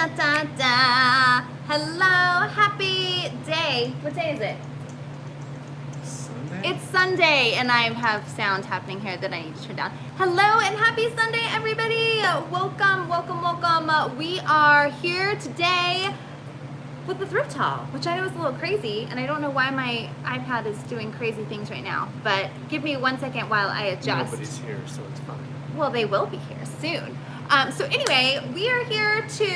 da da da. Hello, happy day. What day is it? Sunday? It's Sunday, and I have sound happening here that I need to turn down. Hello, and happy Sunday, everybody. Welcome, welcome, welcome. We are here today with the thrift haul, which I know is a little crazy, and I don't know why my iPad is doing crazy things right now, but give me 1 second while I adjust. Nobody's here, so it's fine. Well, they will be here soon. So anyway, we are here to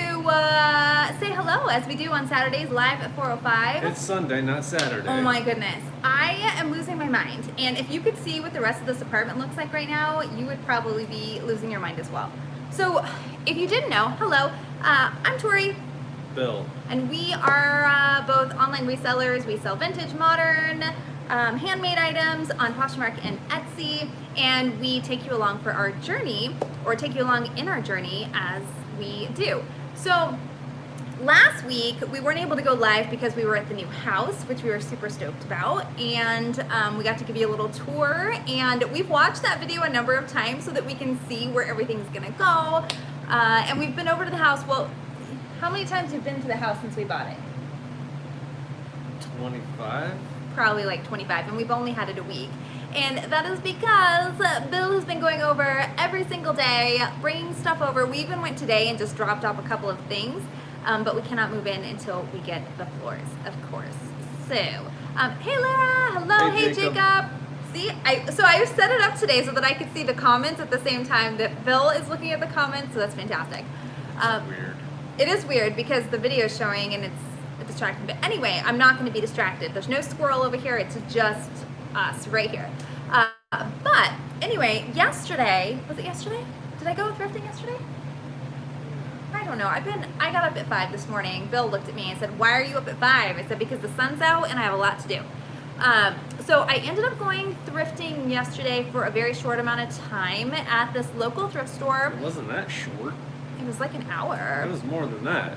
say hello, as we do on Saturdays, live at 4:05. It's Sunday, not Saturday. Oh my goodness. I am losing my mind. And if you could see what the rest of this apartment looks like right now, you would probably be losing your mind as well. So if you didn't know, hello, I'm Tori. Bill. And we are both online resellers. We sell vintage, modern, handmade items on Poshmark and Etsy, and we take you along for our journey, or take you along in our journey as we do. So last week we weren't able to go live because we were at the new house, which we were super stoked about, and we got to give you a little tour, and we've watched that video a number of times so that we can see where everything's gonna go, and we've been over to the house. Well, how many times have you been to the house since we bought it? 25? Probably like 25, and we've only had it a week. And that is because Bill has been going over every single day, bringing stuff over. We even went today and just dropped off a couple of things, but we cannot move in until we get the floors, of course. So, hey Lara, hello, hey Jacob. See, so I set it up today so that I could see the comments at the same time that Bill is looking at the comments, so that's fantastic. Weird. It is weird because the video is showing and it's distracting. But anyway, I'm not going to be distracted. There's no squirrel over here. It's just us right here. But anyway, yesterday, was it yesterday? Did I go thrifting yesterday? I don't know. I got up at 5 this morning. Bill looked at me and said, "Why are you up at 5?" I said, "Because the sun's out and I have a lot to do." So I ended up going thrifting yesterday for a very short amount of time at this local thrift store. It wasn't that short. It was like an hour. It was more than that.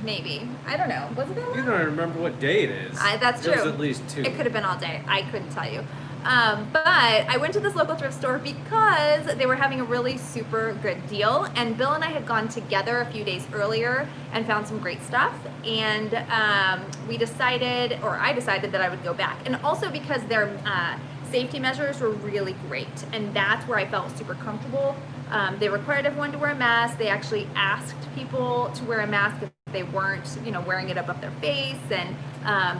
Maybe. I don't know. Was it that long? You don't remember what day it is. That's true. It was at least 2. It could have been all day. I couldn't tell you. But I went to this local thrift store because they were having a really super good deal. And Bill and I had gone together a few days earlier and found some great stuff. And I decided that I would go back. And also because their safety measures were really great. And that's where I felt super comfortable. They required everyone to wear a mask. They actually asked people to wear a mask if they weren't, wearing it above their face, and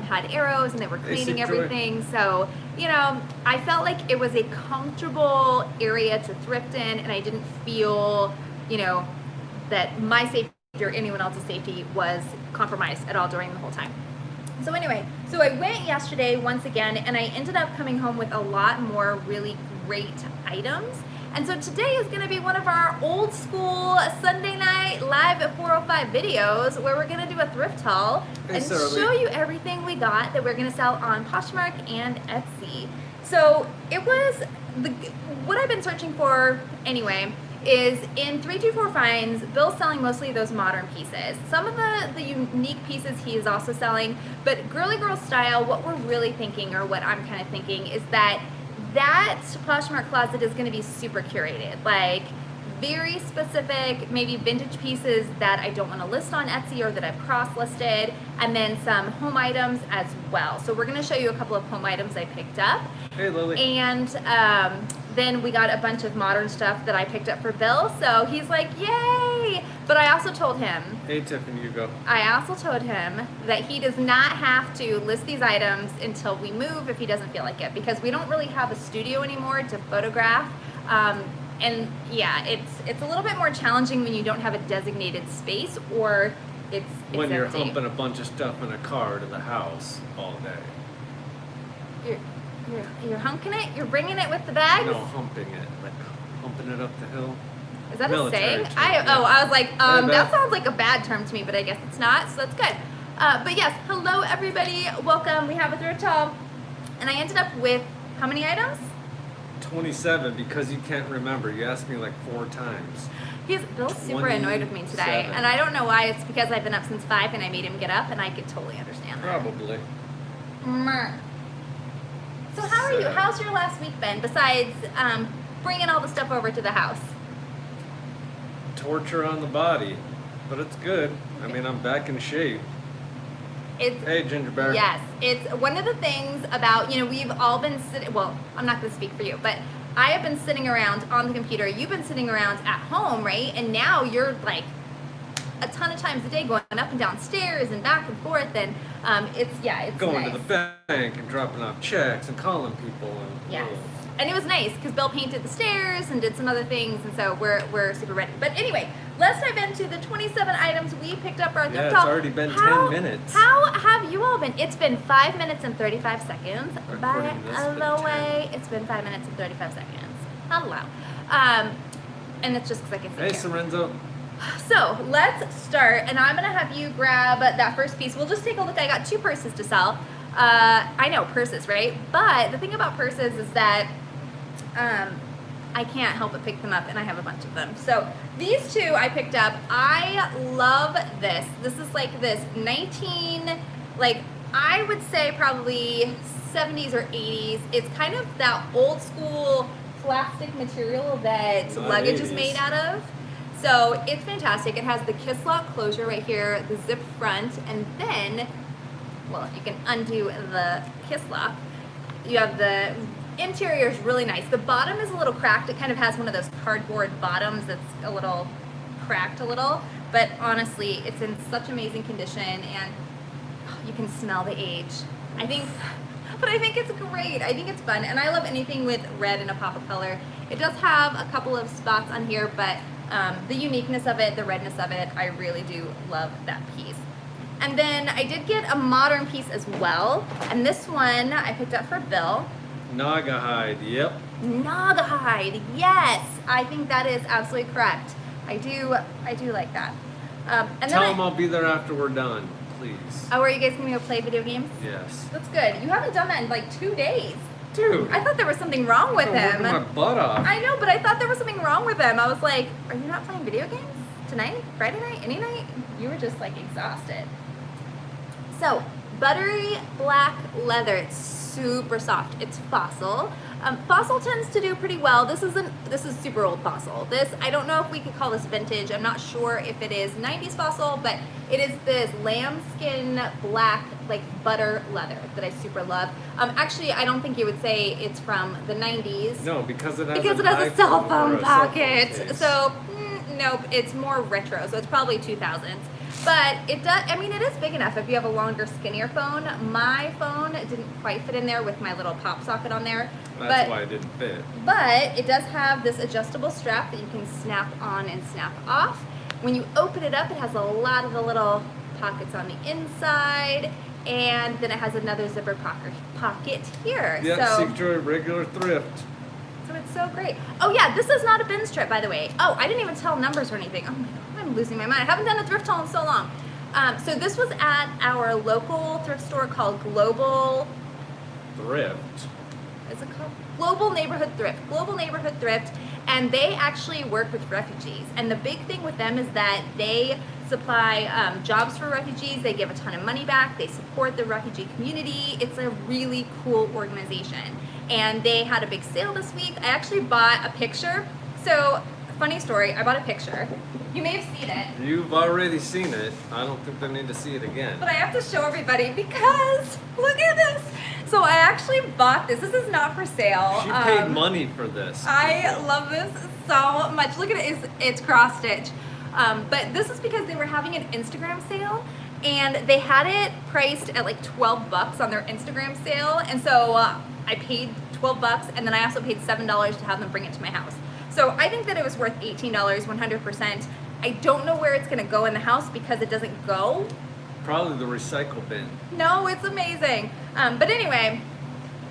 had arrows, and they were cleaning everything. So, I felt like it was a comfortable area to thrift in, and I didn't feel, that my safety or anyone else's safety was compromised at all during the whole time. So anyway, so I went yesterday once again, and I ended up coming home with a lot more really great items. And so today is going to be one of our old school Sunday night live at 4:05 videos where we're going to do a thrift haul and show you everything we got that we're going to sell on Poshmark and Etsy. So it was, what I've been searching for anyway is in 324 finds. Bill's selling mostly those modern pieces. Some of the unique pieces he is also selling, but Girlygrrlstyle, what we're really thinking, or what I'm kind of thinking, is that Poshmark closet is going to be super curated, like very specific, maybe vintage pieces that I don't want to list on Etsy or that I've cross-listed, and then some home items as well. So we're going to show you a couple of home items I picked up. Hey, Lily. And then we got a bunch of modern stuff that I picked up for Bill, so he's like, yay! But I also told him, hey, Tiffany, you go. I also told him that he does not have to list these items until we move if he doesn't feel like it, because we don't really have a studio anymore to photograph. And yeah, it's a little bit more challenging when you don't have a designated space, or it's when you're empty. humping a bunch of stuff in a car to the house all day. You're hunking it? You're bringing it with the bags? No, humping it, like humping it up the hill. Is that Military a saying? term, I was like, Yeah, that sounds like a bad term to me, but I guess it's not, so that's good. But yes, hello everybody, welcome. We have a thrift haul, and I ended up with how many items? 27, because you can't remember. You asked me like 4 times. Bill's super annoyed with me today, 27. and I don't know why. It's because I've been up since 5 and I made him get up, and I could totally understand that. Probably. So how are you? How's your last week been, besides bringing all the stuff over to the house? Torture on the body. But it's good. I mean, I'm back in shape. It's Hey, Ginger Bear. Yes, it's one of the things about, we've all been sitting, well, I'm not going to speak for you, but I have been sitting around on the computer. You've been sitting around at home, right? And now you're like a ton of times a day going up and down stairs and back and forth. And it's Going nice. to the bank and dropping off checks and calling people. And, Yes. And it was nice because Bill painted the stairs and did some other things, and so we're super ready. But anyway, let's dive into the 27 items we picked up our thrift it's haul. already been 10 minutes. How have you all been? It's been 5 minutes and 35 seconds. By According to this, it's the been way, it's been 5 minutes and 35 seconds. Hello. And it's just because I can see Hey, here. Sorenzo. So let's start, and I'm gonna have you grab that first piece. We'll just take a look. I got 2 purses to sell. I know, purses, right? But the thing about purses is that I can't help but pick them up, and I have a bunch of them. So these 2 I picked up. I love this. This is like this 19, like I would say probably 70s or 80s. It's kind of that old school plastic material that Not luggage is 80s. made out of. So it's fantastic. It has the kiss lock closure right here, the zip front, and then, well, if you can undo the kiss lock, you have the interior is really nice. The bottom is a little cracked. It kind of has one of those cardboard bottoms that's a little cracked a little, but honestly, it's in such amazing condition, and you can smell the age. I think it's great. I think it's fun, and I love anything with red and a pop of color. It does have a couple of spots on here, but the uniqueness of it, the redness of it, I really do love that piece. And then I did get a modern piece as well, and this one I picked up for Bill. Naga hide. Yep. Naga hide, yes, I think that is absolutely correct. I do like that. And Tell then them I'll be there after we're done, please. Oh, are you guys gonna go play video games? Yes. That's good. You haven't done that in like 2 days. Dude. I thought there was something wrong with I'm him. working my butt off. I know, but I thought there was something wrong with him. I was like, are you not playing video games tonight, Friday night, any night? You were just like exhausted. So, buttery black leather. It's super soft. It's Fossil. Fossil tends to do pretty well. This is super old Fossil. This, I don't know if we could call this vintage. I'm not sure if it is 90s Fossil, but it is this lambskin black, like butter leather that I super love. Actually, I don't think you would say it's from the 90s. No, because it has a cell phone or a pocket. cell phone case. So, nope, it's more retro. So it's probably 2000s. But it does, I mean, it is big enough if you have a longer, skinnier phone. My phone didn't quite fit in there with my little pop socket on there. That's why it didn't fit. But it does have this adjustable strap that you can snap on and snap off. When you open it up, it has a lot of the little pockets on the inside. And then it has another zipper pocket here. Yeah, So, secret regular thrift. so it's so great. Oh yeah, this is not a bin strip, by the way. Oh, I didn't even tell numbers or anything. Oh my God, I'm losing my mind. I haven't done a thrift haul in so long. So this was at our local thrift store called Global. Thrift. Is it called Global Neighborhood Thrift? Global Neighborhood Thrift, and they actually work with refugees. And the big thing with them is that they supply jobs for refugees. They give a ton of money back. They support the refugee community. It's a really cool organization. And they had a big sale this week. I actually bought a picture. So, funny story, I bought a picture. You may have seen it, You've already seen it. I don't think they need to see it again. but I have to show everybody because look at this. So I actually bought this. This is not for sale. She paid money for this. I love this so much. Look at it. It's cross stitch. But this is because they were having an Instagram sale, and they had it priced at like 12 bucks on their Instagram sale. And so I paid 12 bucks, and then I also paid $7 to have them bring it to my house. So I think that it was worth $18, 100%. I don't know where it's gonna go in the house because it doesn't go. Probably the recycle bin. No, it's amazing. But anyway,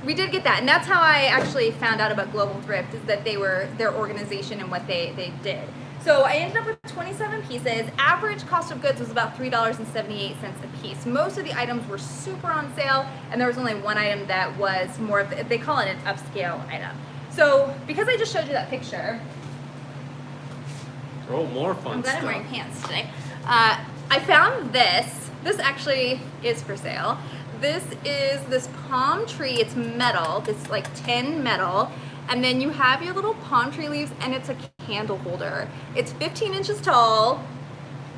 we did get that, and that's how I actually found out about Global Thrift, is that they were their organization and what they did. So I ended up with 27 pieces. Average cost of goods was about $3.78 a piece. Most of the items were super on sale, and there was only one item that was more of they call it an upscale item. So because I just showed you that picture, Oh, more fun I'm glad stuff. I'm wearing pants today. I found this. This actually is for sale. This is this palm tree. It's metal. This like tin metal. And then you have your little palm tree leaves, and it's a candle holder. It's 15 inches tall.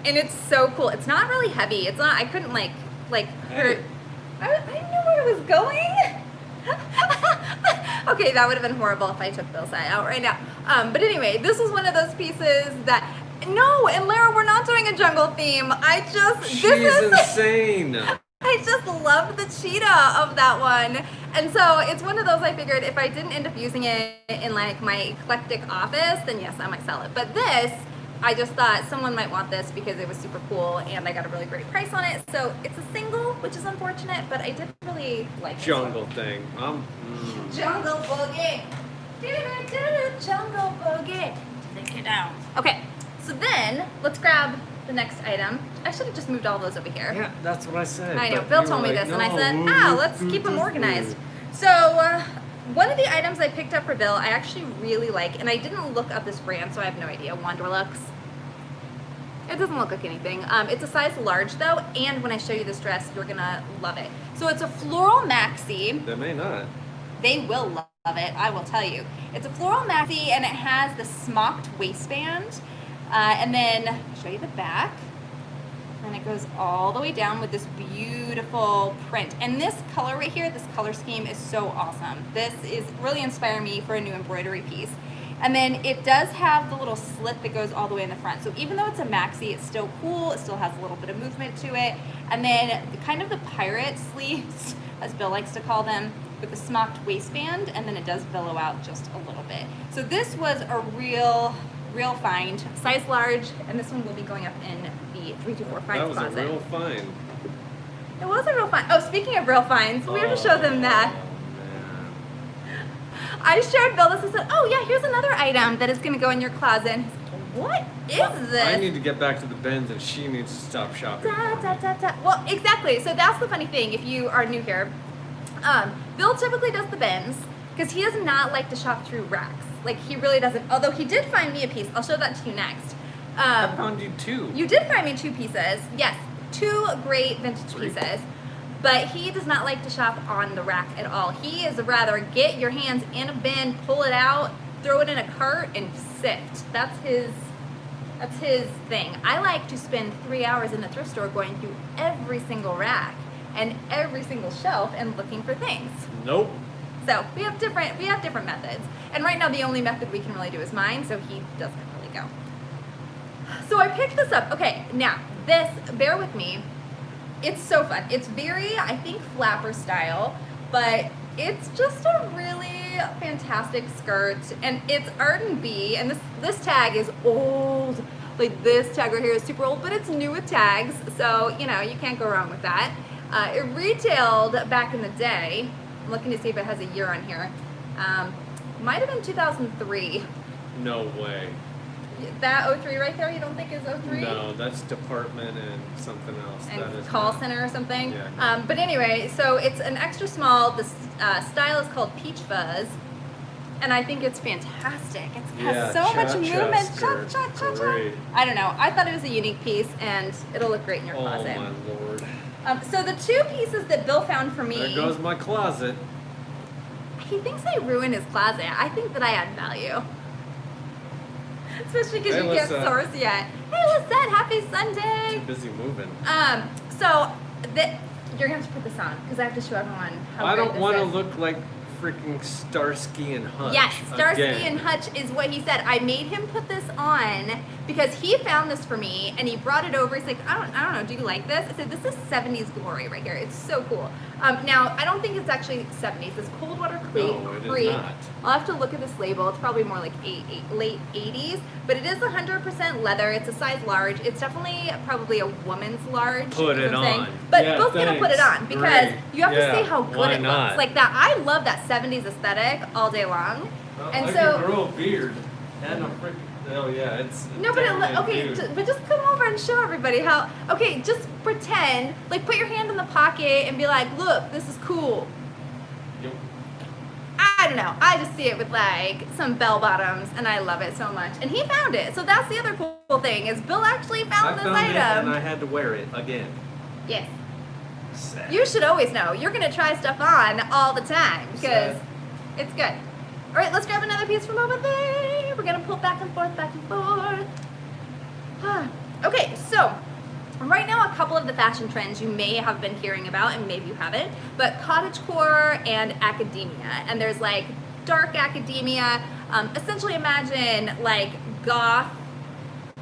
And it's so cool. It's not really heavy. It's not, I couldn't like hurt. I knew where it was going. Okay, that would have been horrible if I took Bill's eye out right now. But anyway, this was one of those pieces that, no, and Lara, we're not doing a jungle theme. She's insane. I just love the cheetah of that one. And so it's one of those I figured if I didn't end up using it in like my eclectic office, then yes, I might sell it. But this, I just thought someone might want this because it was super cool and I got a really great price on it. So it's a single, which is unfortunate, but I did really like Jungle thing. Jungle boogie. Jungle boogie. Take it down. Okay, so then let's grab the next item. I should have just moved all those over here. Yeah, that's what I said. I know. Bill told me this, and I said, let's keep them organized. So one of the items I picked up for Bill, I actually really like, and I didn't look up this brand, so I have no idea. Wanderlux. It doesn't look like anything. It's a size large though, and when I show you this dress, you're gonna love it. So it's a floral maxi. They may not. They will love it, I will tell you. It's a floral maxi, and it has the smocked waistband. And then I'll show you the back. And it goes all the way down with this beautiful print. And this color right here, this color scheme is so awesome. This is really inspiring me for a new embroidery piece. And then it does have the little slit that goes all the way in the front. So even though it's a maxi, it's still cool. It still has a little bit of movement to it. And then kind of the pirate sleeves, as Bill likes to call them, with the smocked waistband. And then it does billow out just a little bit. So this was a real find, size large, and this one will be going up in the 324 finds closet. That was a real find. It was a real find. Oh, speaking of real finds, we have to show them that. Man. I showed Bill this and said, oh yeah, here's another item that is going to go in your closet. And he's like, what is this? I need to get back to the bins, and she needs to stop shopping. Well, exactly. So that's the funny thing. If you are new here, Bill typically does the bins because he does not like to shop through racks. Like, he really doesn't. Although he did find me a piece. I'll show that to you next. I found you two. You did find me two pieces. Yes, two great vintage pieces. But he does not like to shop on the rack at all. He is rather get your hands in a bin, pull it out, throw it in a cart, and sift. That's his thing. I like to spend 3 hours in the thrift store going through every single rack and every single shelf and looking for things. Nope. So we have different methods. And right now the only method we can really do is mine, so he doesn't really go. So I picked this up. Okay, now this, bear with me. It's so fun. It's very, I think, flapper style, but it's just a really fantastic skirt, and it's R&B, and this tag is old. Like, this tag right here is super old, but it's new with tags, so you know, you can't go wrong with that. It retailed back in the day. I'm looking to see if it has a year on here. Might have been 2003. No way. That 03 right there, you don't think is 03? No, that's department and something else. And that is call not. center or something. Yeah, no. But anyway, so it's an extra small. The style is called Peach Fuzz, and I think it's fantastic. It has so much movement. Skirt. Great. I don't know. I thought it was a unique piece, and it'll look great in your closet. Oh my lord. So the two pieces that Bill found for me. There goes my closet. He thinks I ruin his closet. I think that I add value. Especially because you can't source yet. Hey, Lisette, happy Sunday. Too busy moving. So you're gonna have to put this on because I have to show everyone how I great don't this want to is. look like freaking Starsky and Hutch. Yes, Starsky again. and Hutch is what he said. I made him put this on because he found this for me and he brought it over. He's like, I don't know, do you like this? I said, this is 70s glory right here. It's so cool. Now, I don't think it's actually 70s. It's Coldwater Creek. No, it is not. I'll have to look at this label. It's probably more like late 80s, but it is 100% leather. It's a size large. It's definitely probably a woman's large. Put it on. But Yeah, Bill's going to put it thanks. on because Great. you have to Yeah, see how good why it not? looks. Like that. I love that 70s aesthetic all day long. And I so can grow a beard and a freaking. Oh yeah, it's. no, but definitely a dude. but just come over and show everybody how. Okay, just pretend, like, put your hand in the pocket and be like, look, this is cool. Yep. I don't know. I just see it with like some bell bottoms, and I love it so much. And he found it, so that's the other cool thing is Bill actually found this I found it item. and I had to wear it again. Yes. Sad. You should always know. You're gonna try stuff on all the time because Sad. it's good. All right, let's grab another piece from over there. We're gonna pull back and forth, back and forth. Okay, so right now a couple of the fashion trends you may have been hearing about, and maybe you haven't, but cottagecore and academia. And there's like dark academia. Essentially imagine like goth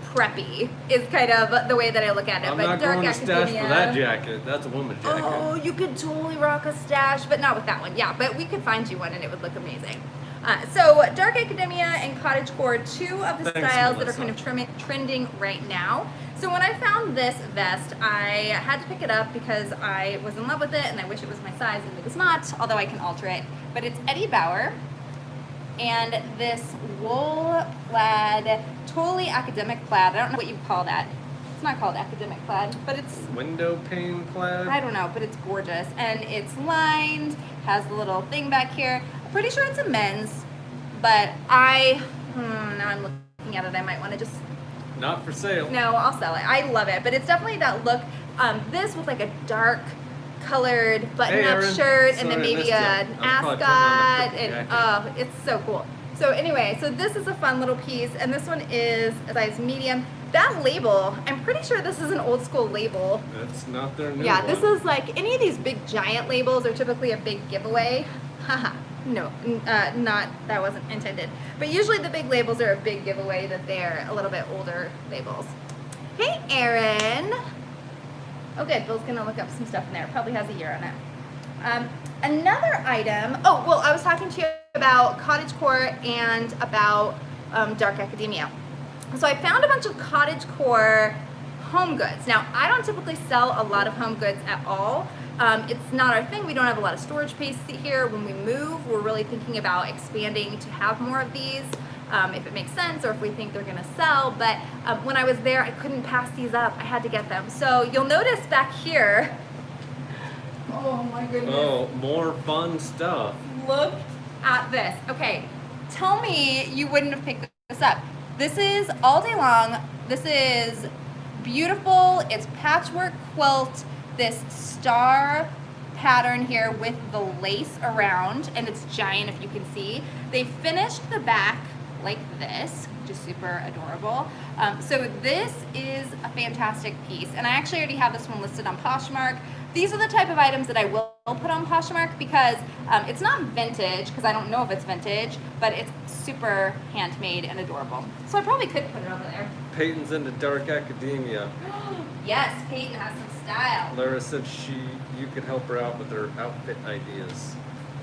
preppy is kind of the way that I look at it. I'm but not dark growing a academia, stash for that jacket. That's a woman's jacket. Oh, you could totally rock a stash, but not with that one. Yeah, but we could find you one and it would look amazing. So dark academia and cottagecore, two of the Thanks, styles that Melissa. are kind of trending right now. So when I found this vest, I had to pick it up because I was in love with it and I wish it was my size, and it was not, although I can alter it. But it's Eddie Bauer, and this wool plaid, totally academic plaid. I don't know what you call that. It's not called academic plaid, but it's, Window pane plaid. I don't know, but it's gorgeous. And it's lined, has the little thing back here. I'm pretty sure it's a men's, but now I'm looking at it, I might want to just, Not for sale. no, I'll sell it. I love it, but it's definitely that look. This with like a dark colored button-up Aaron. shirt, and then Sorry, I maybe missed an you. I was probably putting on the ascot, freaking and jacket. it's so cool. So anyway, so this is a fun little piece, and this one is a size medium. That label, I'm pretty sure this is an old school label. That's not their new Yeah, one. this is like, any of these big giant labels are typically a big giveaway. Haha, no, not, that wasn't intended. But usually the big labels are a big giveaway that they're a little bit older labels. Hey, Erin. Oh, good, Bill's gonna look up some stuff in there. Probably has a year on it. Another item, oh, well, I was talking to you about cottagecore and about dark academia. So I found a bunch of cottagecore home goods. Now, I don't typically sell a lot of home goods at all. It's not our thing. We don't have a lot of storage space here. When we move, we're really thinking about expanding to have more of these, if it makes sense, or if we think they're gonna sell. But when I was there, I couldn't pass these up. I had to get them. So you'll notice back here, oh my goodness. Oh, more fun stuff. Look at this. Okay, tell me you wouldn't have picked this up. This is all day long. This is beautiful. It's patchwork quilt, this star pattern here with the lace around, and it's giant if you can see. They finished the back like this, which is super adorable. So this is a fantastic piece, and I actually already have this one listed on Poshmark. These are the type of items that I will put on Poshmark because it's not vintage, because I don't know if it's vintage, but it's super handmade and adorable. So I probably could put it over there. Peyton's into dark academia. Yes, Peyton has some style. Lara said you could help her out with her outfit ideas.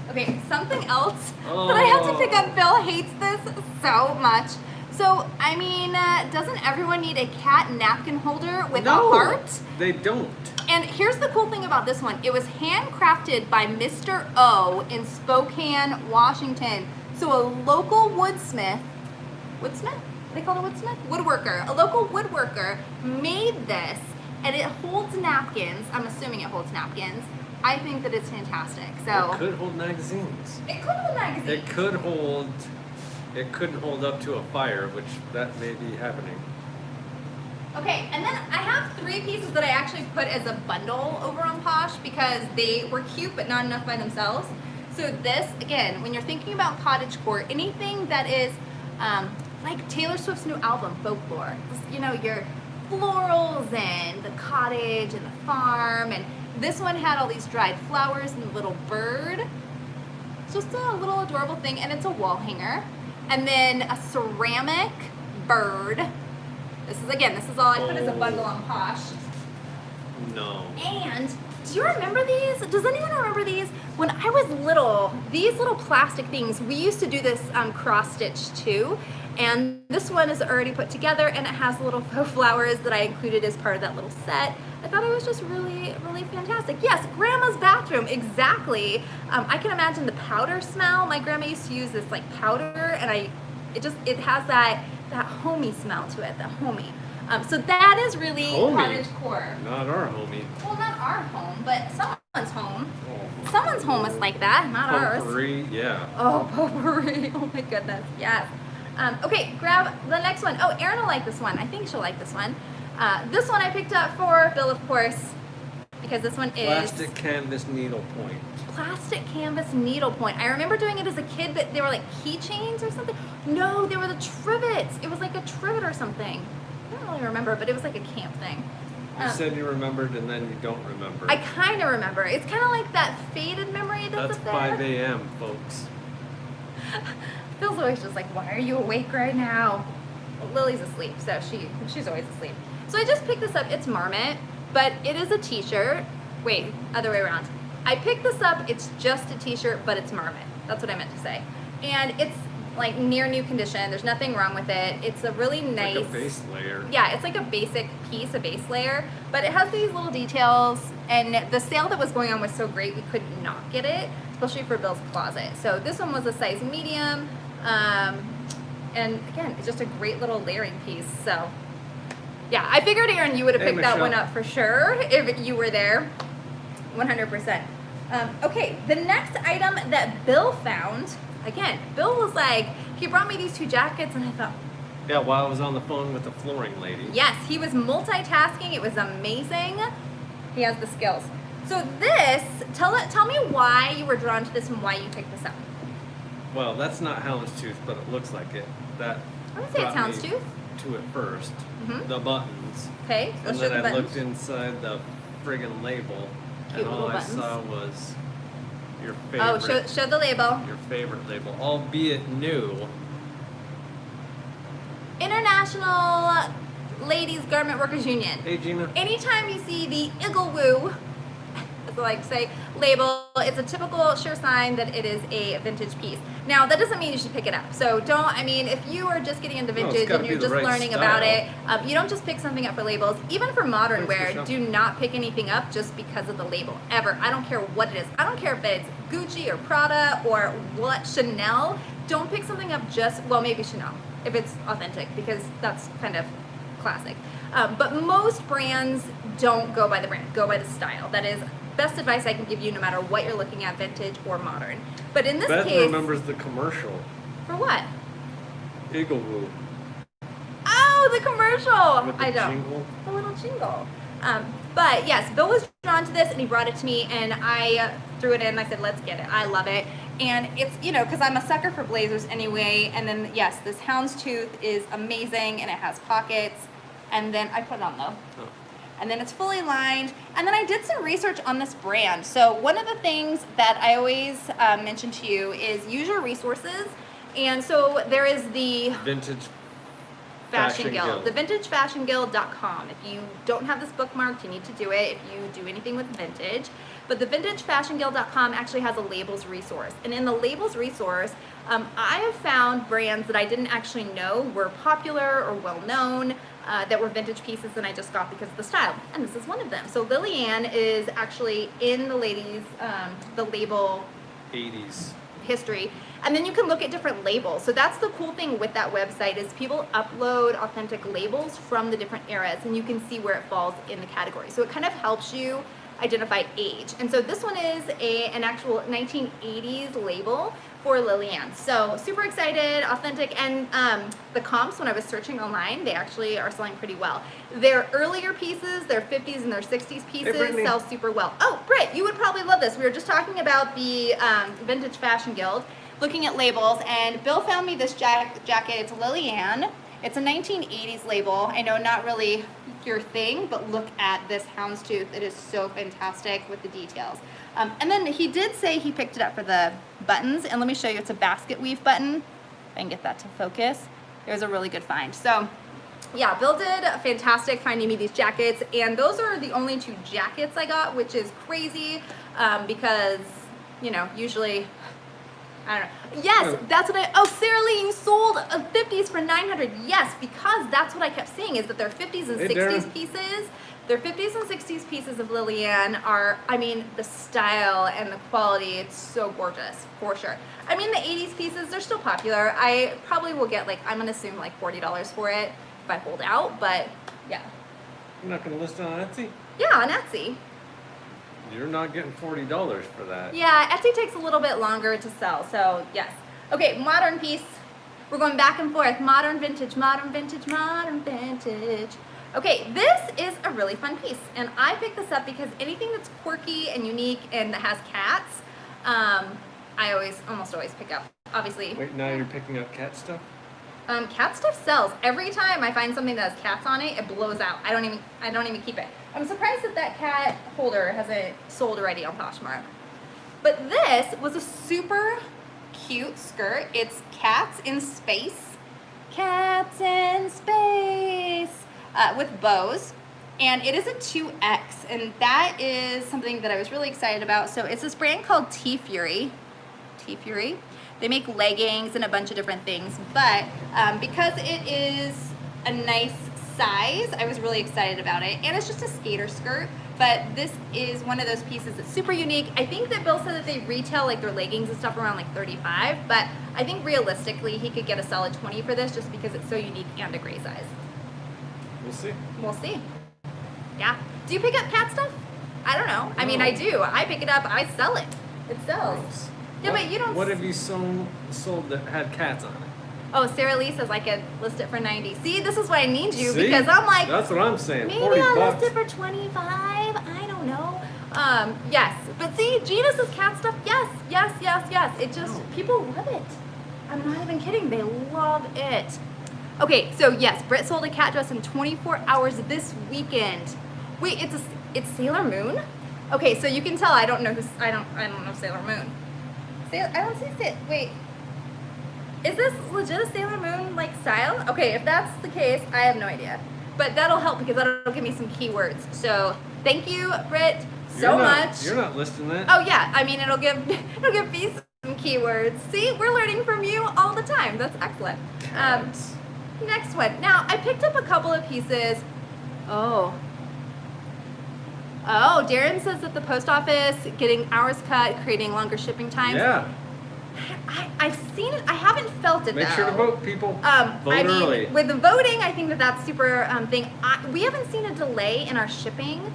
Okay, something else that I have to pick up. Bill hates this so much. So, I mean, doesn't everyone need a cat napkin holder with a heart? They don't. And here's the cool thing about this one. It was handcrafted by Mr. O in Spokane, Washington. So a local woodsmith? They call it a woodsmith? Woodworker. A local woodworker made this, and it holds napkins. I'm assuming it holds napkins. I think that it's fantastic. So It could hold magazines. it could hold magazines. It couldn't hold up to a fire, which that may be happening. Okay, and then I have 3 pieces that I actually put as a bundle over on Posh because they were cute but not enough by themselves. So this, again, when you're thinking about cottagecore, anything that is like Taylor Swift's new album, Folklore, just, you know, your florals and the cottage and the farm, and this one had all these dried flowers and a little bird. It's just a little adorable thing, and it's a wall hanger. And then a ceramic bird. This is all I put as a bundle on Posh. No. And do you remember these? Does anyone remember these? When I was little, these little plastic things, we used to do this cross stitch too. And this one is already put together, and it has little faux flowers that I included as part of that little set. I thought it was just really, really fantastic. Yes, grandma's bathroom, exactly. I can imagine the powder smell. My grandma used to use this like powder, and it has that homey smell to it, the homey. So that is really cottagecore. Not our homie. Well, not our home, but someone's home. Someone's home is like that, not ours. Potpourri, yeah. Oh, potpourri. Oh my goodness, yes. Okay, grab the next one. Oh, Erin will like this one. I think she'll like this one. This one I picked up for Bill, of course, because this one is Plastic canvas needlepoint. plastic canvas needlepoint. I remember doing it as a kid, but they were like keychains or something. No, they were the trivets. It was like a trivet or something. I don't know really remember, but it was like a camp thing. You said you remembered and then you don't remember. I kind of remember. It's kind of like that faded memory that's up there. 5 a.m., folks. Phil's always just like, why are you awake right now? Well, Lily's asleep, so she's always asleep. So I just picked this up. It's Marmot, but it is a t-shirt. Wait, other way around. I picked this up. It's just a t-shirt, but it's Marmot. That's what I meant to say. And it's like near new condition. There's nothing wrong with it. It's a really nice, like a base layer. Yeah, it's like a basic piece, a base layer, but it has these little details, and the sale that was going on was so great we could not get it, especially for Bill's closet. So this one was a size medium, and again, it's just a great little layering piece. So yeah, I figured, Aaron, you would have picked that one up for sure if you were there, 100%. Okay, the next item that Bill found. Again, Bill was like, he brought me these 2 jackets, and I thought, yeah, while I was on the phone with the flooring lady. yes, he was multitasking. It was amazing. He has the skills. So this, tell me why you were drawn to this and why you picked this up. Well, that's not houndstooth, but it looks like it. That I would say it's brought me houndstooth. to it first. Mhm. The buttons. Okay, And let's show then the I buttons. looked inside the friggin' label, Cute and all little I buttons. saw was your favorite. Oh, show the label. Your favorite label, albeit new. International Ladies Garment Workers Union. Hey, Gina. Anytime you see the Igglewoo, as I like to say, label, it's a typical sure sign that it is a vintage piece. Now, that doesn't mean you should pick it up. So if you are just getting into No, it's vintage gotta and be you're the just right learning style. about it, you don't just pick something up for labels. Even for modern Thanks for wear, shopping. do not pick anything up just because of the label, ever. I don't care what it is. I don't care if it's Gucci or Prada or what, Chanel. Don't pick something up maybe Chanel, if it's authentic, because that's kind of classic. But most brands don't go by the brand, go by the style. That is best advice I can give you no matter what you're looking at, vintage or modern. But in this Beth case... remembers the commercial. For what? Igglewoo. Oh, the commercial! With the I don't. jingle. The little jingle. But yes, Bill was drawn to this and he brought it to me and I threw it in and I said, let's get it. I love it. And it's, because I'm a sucker for blazers anyway. And then, yes, this houndstooth is amazing and it has pockets. And then I put it on though. Oh. And then it's fully lined. And then I did some research on this brand. So one of the things that I always mention to you is use your resources. And so there is the Vintage Fashion Guild, the vintagefashionguild.com. If you don't have this bookmarked, you need to do it if you do anything with vintage. But the vintagefashionguild.com actually has a labels resource. And in the labels resource, I have found brands that I didn't actually know were popular or well known, that were vintage pieces and I just got because of the style. And this is one of them. So Lillian is actually in the ladies, the label 80s. history. And then you can look at different labels. So that's the cool thing with that website is people upload authentic labels from the different eras and you can see where it falls in the category. So it kind of helps you identify age. And so this one is an actual 1980s label for Lillian. So super excited, authentic, and the comps, when I was searching online, they actually are selling pretty well. Their earlier pieces, their 50s and their 60s pieces Brittany. sell super well. Oh, Britt, you would probably love this. We were just talking about the Vintage Fashion Guild, looking at labels, and Bill found me this jacket. It's Lillian. It's a 1980s label. I know not really your thing, but look at this houndstooth. It is so fantastic with the details. And then he did say he picked it up for the buttons, and let me show you. It's a basket weave button. If I can get that to focus. It was a really good find. So yeah, Bill did fantastic finding me these jackets, and those are the only 2 jackets I got, which is crazy because, usually, I don't know. Yes, that's what Sarah Lee, you sold 50s for $900. Yes, because that's what I kept seeing is that their 50s and Hey, 60s Darren. pieces, their 50s and 60s pieces of Lillian are, the style and the quality, it's so gorgeous, for sure. The 80s pieces, they're still popular. I probably will get I'm going to assume $40 for it if I hold out, but yeah. You're not going to list it on Etsy? Yeah, on Etsy. You're not getting $40 for that. Yeah, Etsy takes a little bit longer to sell, so yes. Okay, modern piece. We're going back and forth. Modern, vintage, modern, vintage, modern, vintage. Okay, this is a really fun piece, and I picked this up because anything that's quirky and unique and that has cats, I almost always pick up. Obviously. Wait, now you're picking up cat stuff? Cat stuff sells. Every time I find something that has cats on it, it blows out. I don't even keep it. I'm surprised that cat holder hasn't sold already on Poshmark. But this was a super cute skirt. It's cats in space. Cats in space with bows. And it is a 2X, and that is something that I was really excited about. So it's this brand called T-Fury. T-Fury. They make leggings and a bunch of different things, but because it is a nice size, I was really excited about it. And it's just a skater skirt, but this is one of those pieces that's super unique. I think that Bill said that they retail like their leggings and stuff around like 35, but I think realistically he could get a solid 20 for this just because it's so unique and a great size. We'll see. We'll see. Yeah. Do you pick up cat stuff? I don't know. I mean, No. I do. I pick it up. I sell it. It sells. Gross. Yeah, but you don't. What have you sold that had cats on it? Oh, Sarah Lee says I could list it for 90. See, this is why I need you See? because I'm like, That's what I'm saying. maybe 40 I'll bucks. list it for 25. I don't know. Yes. But see, Gina says cat stuff. Yes, yes, yes, yes. It just, No. people love it. I'm not even kidding. They love it. Okay, so yes, Britt sold a cat dress in 24 hours this weekend. Wait, it's Sailor Moon? Okay, so you can tell I don't know I don't know Sailor Moon. I don't see it. Wait. Is this legit a Sailor Moon like style? Okay, if that's the case, I have no idea. But that'll help because that'll give me some keywords. So thank you, Britt, so much. You're not listing that. Oh yeah, I mean it'll give me some keywords. See, we're learning from you all the time. That's excellent. Cats. Next one. Now I picked up a couple of pieces. Oh, Darren says that the post office getting hours cut, creating longer shipping times. Yeah. I've seen it. I haven't felt it Make though. sure to vote, people. Vote I mean, early. with the voting, I think that that's super thing. We haven't seen a delay in our shipping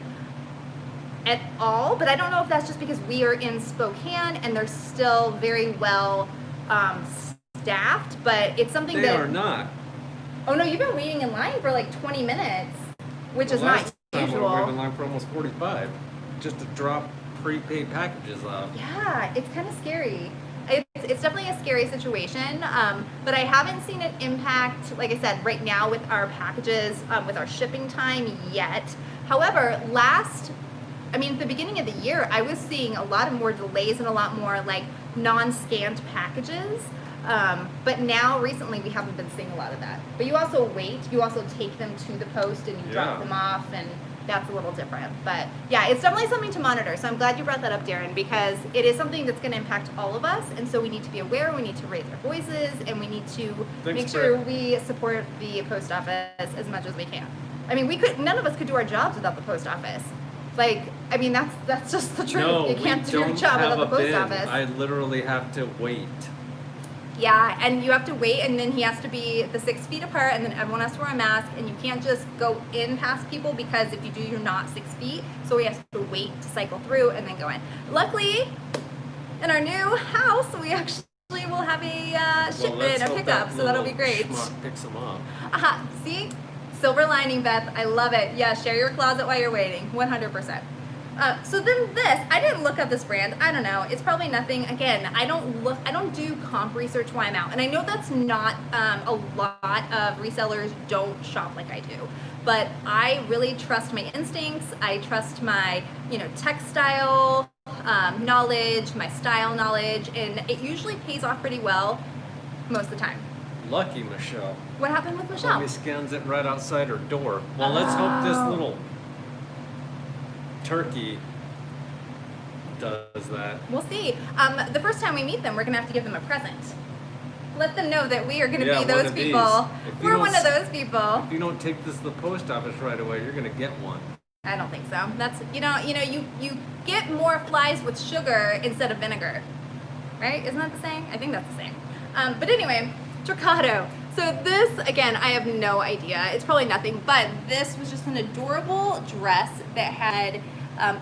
at all, but I don't know if that's just because we are in Spokane and they're still very well staffed. But it's something They that are not. Oh no, you've been waiting in line for like 20 minutes, which is Last not time I usual. waited in line for almost 45 just to drop prepaid packages off. Yeah, it's kind of scary. It's definitely a scary situation, but I haven't seen it impact, like I said, right now with our packages, with our shipping time yet. However, at the beginning of the year, I was seeing a lot of more delays and a lot more like non-scanned packages. But now recently we haven't been seeing a lot of that. But you also wait, you also take them to the post and you drop them off, and that's a little different. But yeah, it's definitely something to monitor. So I'm glad you brought that up, Darren, because it is something that's going to impact all of us. And so we need to be aware, we need to raise our voices, and we need to make sure we support the post office as much as we can. I mean, none of us could do our jobs without the post office. Like, I mean, that's just the truth. No, you can't we do your don't job have without the a post bin. office. I literally have to wait. Yeah, and you have to wait, and then he has to be the 6 feet apart, and then everyone has to wear a mask, and you can't just go in past people because if you do, you're not 6 feet. So we have to wait to cycle through and then go in. Luckily, in our new house, we actually will have a shipment, a pickup, so that'll be great. Schmuck picks them up. See? Silver lining, Beth. I love it. Yeah, share your closet while you're waiting. 100%. So then this, I didn't look up this brand. I don't know. It's probably nothing. Again, I don't do comp research while I'm out. And I know that's not, a lot of resellers don't shop like I do. But I really trust my instincts. I trust my, textile knowledge, my style knowledge, and it usually pays off pretty well most of the time. Lucky Michelle. What happened with Michelle? Somebody scans it right outside her door. Well, let's hope this little turkey does that. We'll see. The first time we meet them, we're going to have to give them a present. Let them know that we are going to Yeah, be one those of these. people. If you We're don't one of those people. If you don't take this to the post office right away, you're going to get one. I don't think so. That's, you get more flies with sugar instead of vinegar. Right? Isn't that the saying? I think that's the saying. But anyway, Tricado. So this, again, I have no idea. It's probably nothing, but this was just an adorable dress that had,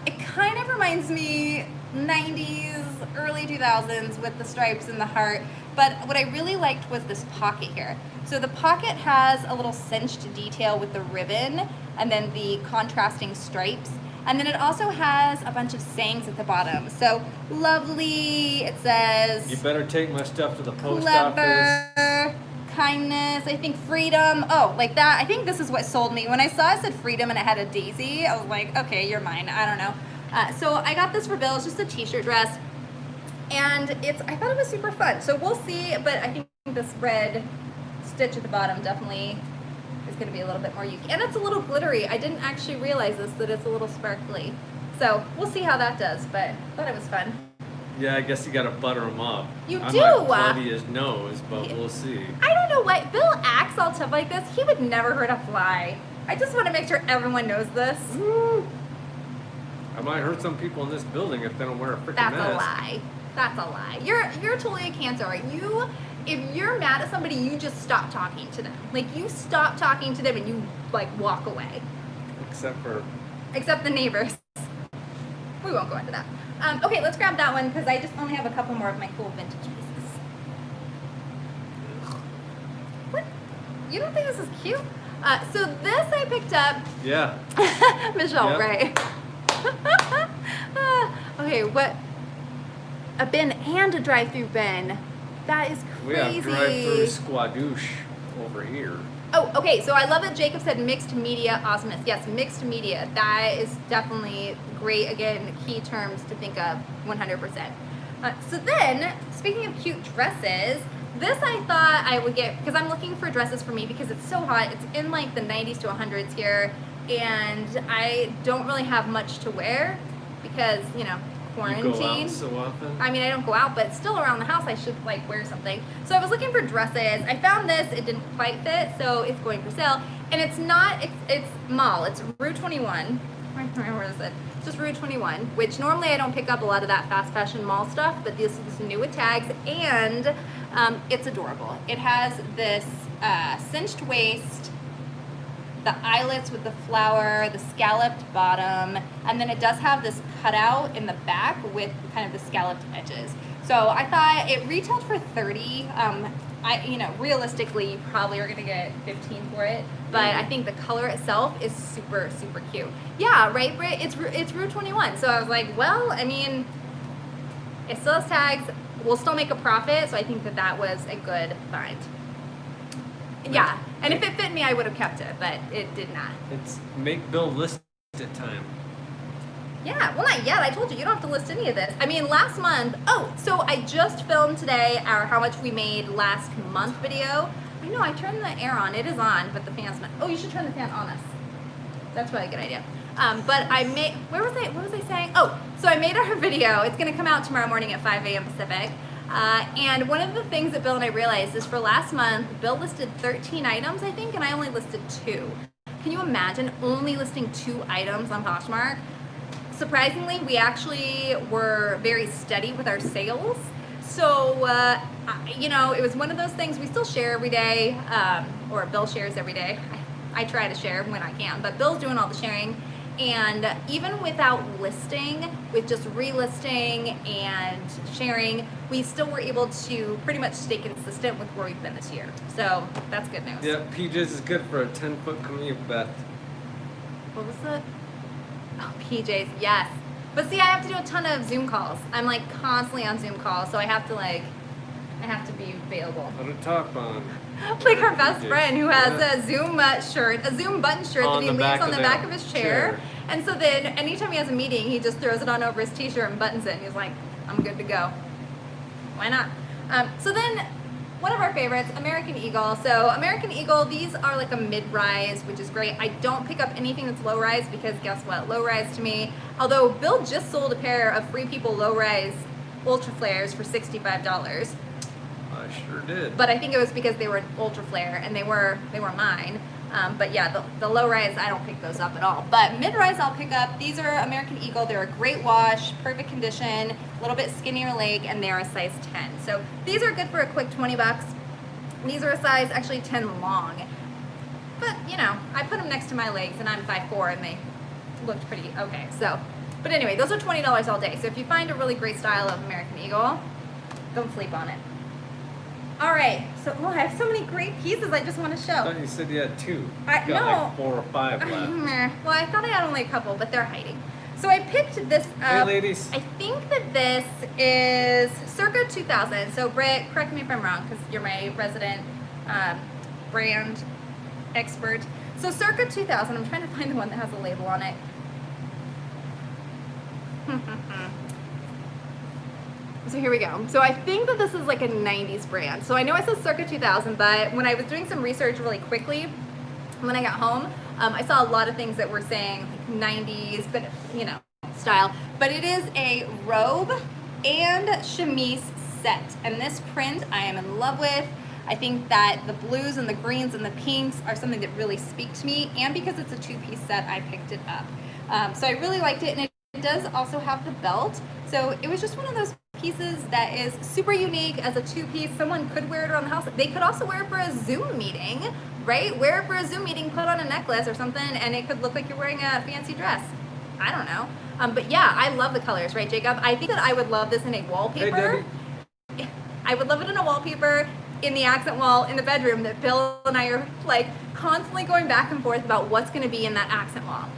it kind of reminds me 90s, early 2000s with the stripes and the heart. But what I really liked was this pocket here. So the pocket has a little cinched detail with the ribbon and then the contrasting stripes. And then it also has a bunch of sayings at the bottom. So lovely, it says. You better take my stuff to the post Clever, office. kindness, I think freedom. Oh, like that. I think this is what sold me. When I saw it said freedom and it had a daisy, I was like, okay, you're mine. I don't know. So I got this for Bill. It's just a t-shirt dress. And I thought it was super fun. So we'll see, but I think this red stitch at the bottom definitely is going to be a little bit more yuki. And it's a little glittery. I didn't actually realize this, that it's a little sparkly. So we'll see how that does, but I thought it was fun. Yeah, I guess you gotta butter them up. You I do. might bloody his nose, but we'll see. I don't know what. Bill acts all tough like this. He would never hurt a fly. I just want to make sure everyone knows this. Woo. I might hurt some people in this building if they don't wear a freaking mask. That's a lie. That's a lie. You're totally a Cancer. If you're mad at somebody, you just stop talking to them. Like, you stop talking to them and you, like, walk away. Except the neighbors. We won't go into that. Okay, let's grab that one because I just only have a couple more of my cool vintage pieces. What? You don't think this is cute? So this I picked up. Yeah. Michelle, right. Okay, what? A bin and a drive-through bin. That is crazy. We have drive-through squadouche over here. Oh, okay, so I love that Jacob said mixed media awesomeness. Yes, mixed media. That is definitely great. Again, key terms to think of 100%. So then, speaking of cute dresses, this I thought I would get, because I'm looking for dresses for me because it's so hot. It's in like the 90s to 100s here, and I don't really have much to wear because, you know, quarantine. You go out so often? I mean, I don't go out, but still around the house I should like wear something. So I was looking for dresses. I found this. It didn't quite fit, so it's going for sale. And it's not, it's mall. It's Rue 21. Where is it? It's just Rue 21, which normally I don't pick up a lot of that fast fashion mall stuff, but this is new with tags, and it's adorable. It has this cinched waist, the eyelets with the flower, the scalloped bottom, and then it does have this cutout in the back with kind of the scalloped edges. So I thought it retailed for $30. Realistically, you probably are gonna get $15 for it, but I think the color itself is super, super cute. Yeah, right, Britt? It's Rue 21. So I was like, well, I mean, it still has tags. We'll still make a profit, so I think that was a good find. Yeah, and if it fit me, I would have kept it, but it did not. It's make Bill list it time. Yeah, well, not yet. I told you, you don't have to list any of this. I mean, last month, so I just filmed today our how much we made last month video. I know, I turned the air on. It is on, but the fan's not. Oh, you should turn the fan on us. That's probably a good idea. But I made, what was I saying? Oh, so I made our video. It's going to come out tomorrow morning at 5 a.m. Pacific. And one of the things that Bill and I realized is for last month, Bill listed 13 items, I think, and I only listed 2. Can you imagine only listing 2 items on Poshmark? Surprisingly, we actually were very steady with our sales. So, it was one of those things we still share every day, or Bill shares every day. I try to share when I can, but Bill's doing all the sharing. And even without listing, with just relisting and sharing, we still were able to pretty much stay consistent with where we've been this year. So that's good news. Yeah, PJ's is good for a 10-foot commute, Beth. What was it? Oh, PJ's, yes. But see, I have to do a ton of Zoom calls. I'm like constantly on Zoom calls, so I have to be available. Put a top on. Like our best friend who has a Zoom shirt, a Zoom button shirt that he leaves on the back of his chair. And so then anytime he has a meeting, he just throws it on over his t-shirt and buttons it. And he's like, I'm good to go. Why not? So then one of our favorites, American Eagle. So American Eagle, these are like a mid-rise, which is great. I don't pick up anything that's low-rise because guess what? Low-rise to me, although Bill just sold a pair of Free People low-rise Ultra Flares for $65. I sure did. But I think it was because they were an Ultra Flare and they were mine. But yeah, the low rise, I don't pick those up at all. But mid rise, I'll pick up. These are American Eagle. They're a great wash, perfect condition, a little bit skinnier leg, and they're a size 10. So these are good for a quick $20. These are a size actually 10 long. But I put them next to my legs, and I'm 5'4", and they looked pretty okay. So, but anyway, those are $20 all day. So if you find a really great style of American Eagle, don't sleep on it. All right, so I have so many great pieces I just want to show. I thought you said you had 2. You got no. like 4 or 5 left. Well, I thought I had only a couple, but they're hiding. So I picked this up. Hey, ladies. I think that this is circa 2000. So Britt, correct me if I'm wrong, because you're my resident brand expert. So circa 2000, I'm trying to find the one that has a label on it. So here we go. So I think that this is like a 90s brand. So I know it says circa 2000, but when I was doing some research really quickly, when I got home, I saw a lot of things that were saying like 90s, but you know, style. But it is a robe and chemise set. And this print I am in love with. I think that the blues and the greens and the pinks are something that really speak to me. And because it's a two-piece set, I picked it up. So I really liked it. And it does also have the belt. So it was just one of those pieces that is super unique as a two-piece. Someone could wear it around the house. They could also wear it for a Zoom meeting, right? Wear it for a Zoom meeting, put on a necklace or something, and it could look like you're wearing a fancy dress. I don't know. But yeah, I love the colors, right, Jacob? I think that I would love this in a wallpaper. Hey, I would love it in a wallpaper, in the accent wall, in the bedroom, that Bill and I are like constantly going back and forth about what's gonna be in that accent wall.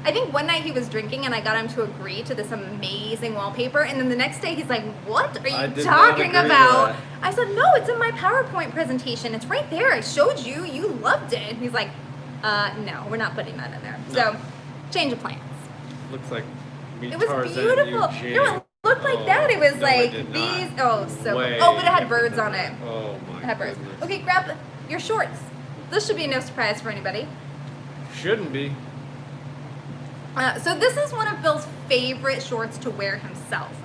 I think one night he was drinking and I got him to agree to this amazing wallpaper, and then the next day he's like, what are you talking about? I said, no, it's in my PowerPoint presentation. It's right there. I showed you. You loved it. And he's like, no, we're not putting that in there. No. So, change of plans. looks like me, It was Tarzan, beautiful. you, No, it looked like that. It was no, like it did these. not. Oh, so. Way Oh, but it had different birds than on it. that. Oh my It had birds. goodness. Okay, grab your shorts. This should be no surprise for anybody. Shouldn't be. So this is one of Bill's favorite shorts to wear himself.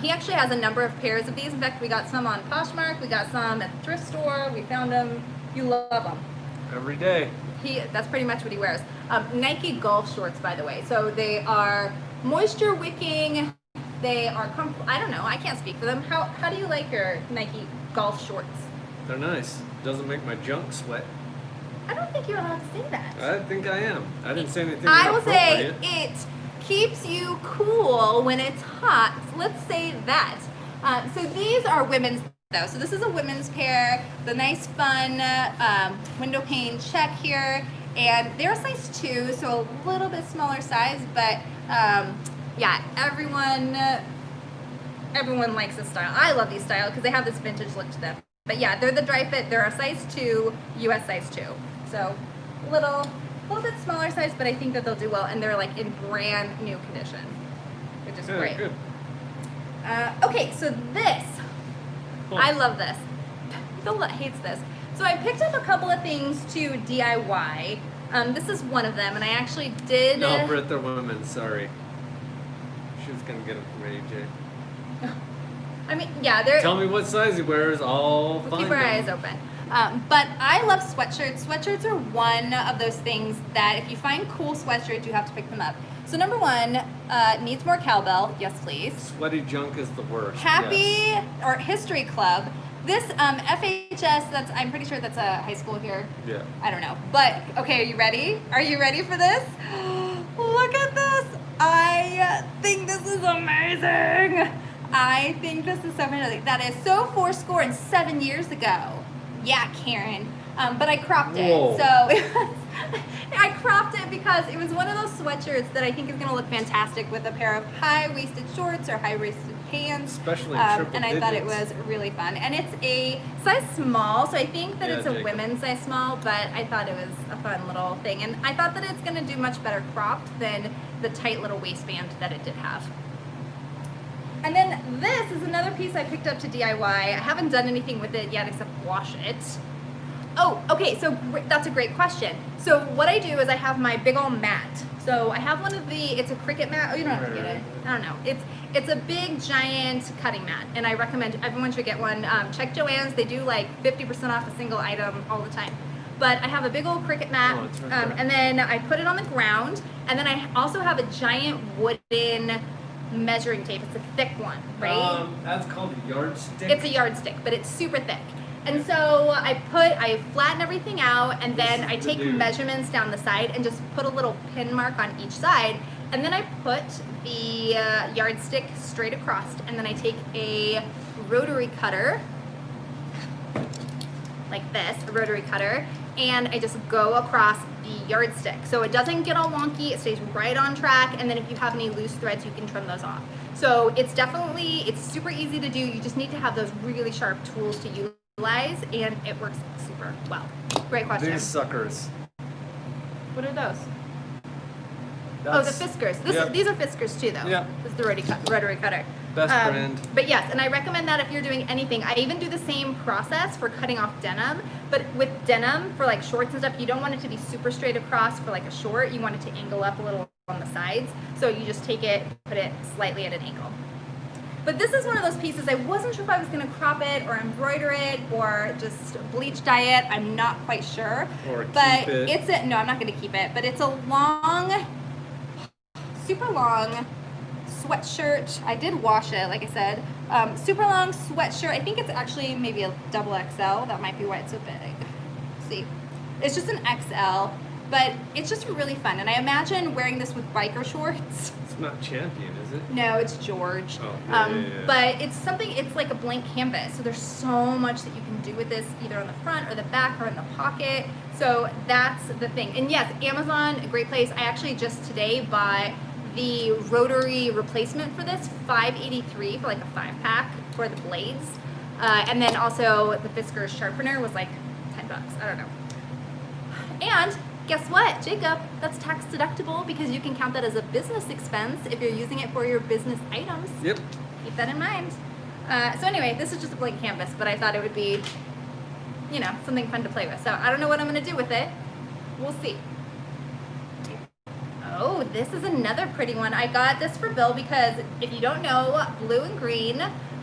He actually has a number of pairs of these. In fact, we got some on Poshmark. We got some at the thrift store. We found them. You love them. Every day. That's pretty much what he wears. Nike golf shorts, by the way. So they are moisture wicking. They are I don't know. I can't speak for them. How do you like your Nike golf shorts? They're nice. Doesn't make my junk sweat. I don't think you're allowed to say that. I think I am. I didn't say anything I will say inappropriate. it keeps you cool when it's hot. Let's say that. So these are women's though. So this is a women's pair. The nice fun window pane check here. And they're size 2, so a little bit smaller size, but yeah, everyone likes this style. I love these style because they have this vintage look to them. But yeah, they're the dry fit. They're a size 2, US size 2. So little bit smaller size, but I think that they'll do well, and they're like in brand new condition, which is great. Good. Okay, so this, I love this. Phil hates this. So I picked up a couple of things to DIY. This is one of them, and I actually did. No, Britt, they're women. Sorry. She was gonna get them from AJ. I mean, yeah, they're. Tell me what size he wears. I'll We'll find keep our them. eyes open. But I love sweatshirts. Sweatshirts are one of those things that if you find cool sweatshirts, you have to pick them up. So number one, needs more cowbell. Yes, please. Sweaty junk is the worst. Happy Yes. or History Club. This FHS, I'm pretty sure that's a high school here. Yeah. I don't know. But, okay, are you ready? Are you ready for this? Look at this. I think this is amazing. I think this is so fantastic. That is so 7 years ago. Yeah, Karen. But I cropped it. Whoa. So I cropped it because it was one of those sweatshirts that I think is going to look fantastic with a pair of high-waisted shorts or high-waisted pants. Especially in triple and I thought it digits. was really fun. And it's a size small, so I think that Yeah, it's a Jacob. women's size small, but I thought it was a fun little thing. And I thought that it's going to do much better cropped than the tight little waistband that it did have. And then this is another piece I picked up to DIY. I haven't done anything with it yet except wash it. Oh, okay, so that's a great question. So what I do is I have my big old mat. So I have one of it's a Cricut mat. Oh, you don't have to get it. I don't know. It's a big, giant cutting mat, and I recommend everyone should get one. Check Joann's. They do like 50% off a single item all the time. But I have a big old Cricut mat, Oh, it's right there. and then I put it on the ground, and then I also have a giant wooden measuring tape. It's a thick one, right? That's called a yardstick. It's a yardstick, but it's super thick. And so I flatten everything out, and then I take measurements down the side and just put a little pin mark on each side. And then I put the yardstick straight across, and then I take a rotary cutter, like this, a rotary cutter, and I just go across the yardstick. So it doesn't get all wonky, it stays right on track, and then if you have any loose threads, you can trim those off. So it's super easy to do. You just need to have those really sharp tools to utilize realize, and it works super well. Great question. These suckers. What are those? Oh, the Fiskars. These are Fiskars too, though. Yeah. This is the rotary cutter. Best brand. But yes, and I recommend that if you're doing anything. I even do the same process for cutting off denim, but with denim for like shorts and stuff, you don't want it to be super straight across for like a short. You want it to angle up a little on the sides. So you just take it, put it slightly at an angle. But this is one of those pieces, I wasn't sure if I was going to crop it or embroider it or just bleach dye it. I'm not quite sure. Or but keep it. No, I'm not going to keep it. But it's a long, super long sweatshirt. I did wash it, like I said. Super long sweatshirt. I think it's actually maybe a double XL. That might be why it's so big. Let's see. It's just an XL, but it's just really fun. And I imagine wearing this with biker shorts. It's not Champion, is it? No, it's George. Oh, yeah. But it's something, it's like a blank canvas. So there's so much that you can do with this, either on the front or the back or in the pocket. So that's the thing. And yes, Amazon, a great place. I actually just today bought the rotary replacement for this, $5.83 for like a 5-pack for the blades. And then also the Fiskars sharpener was like $10. I don't know. And guess what, Jacob? That's tax deductible because you can count that as a business expense if you're using it for your business items. Yep. Keep that in mind. So anyway, this is just a blank canvas, but I thought it would be, you know, something fun to play with. So I don't know what I'm going to do with it. We'll see. Oh, this is another pretty one. I got this for Bill because if you don't know, blue and green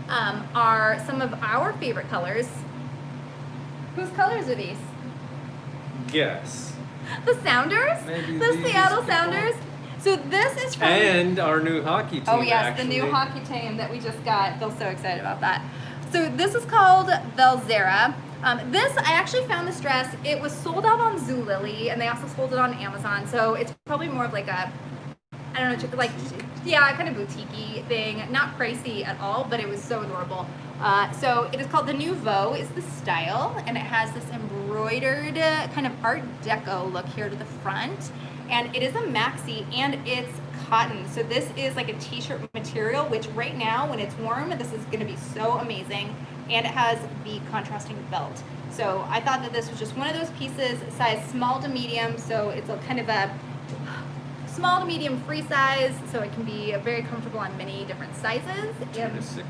are some of our favorite colors. Whose colors are these? Guess. The Sounders? Maybe The these Seattle people. Sounders? So this is from... And our new hockey team. Oh yes, actually. the new hockey team that we just got. Bill's so excited about that. So this is called Velzera. This, I actually found this dress. It was sold out on Zulily, and they also sold it on Amazon. So it's probably more of like a, I don't know, like, yeah, kind of boutique-y thing. Not pricey at all, but it was so adorable. So it is called the Nouveau is the style, and it has this embroidered kind of Art Deco look here to the front. And it is a maxi, and it's cotton. So this is like a t-shirt material, which right now, when it's warm, this is gonna be so amazing. And it has the contrasting belt. So I thought that this was just one of those pieces, size small to medium. So it's a kind of a small to medium free size. So it can be very comfortable on many different sizes. 2 to 6.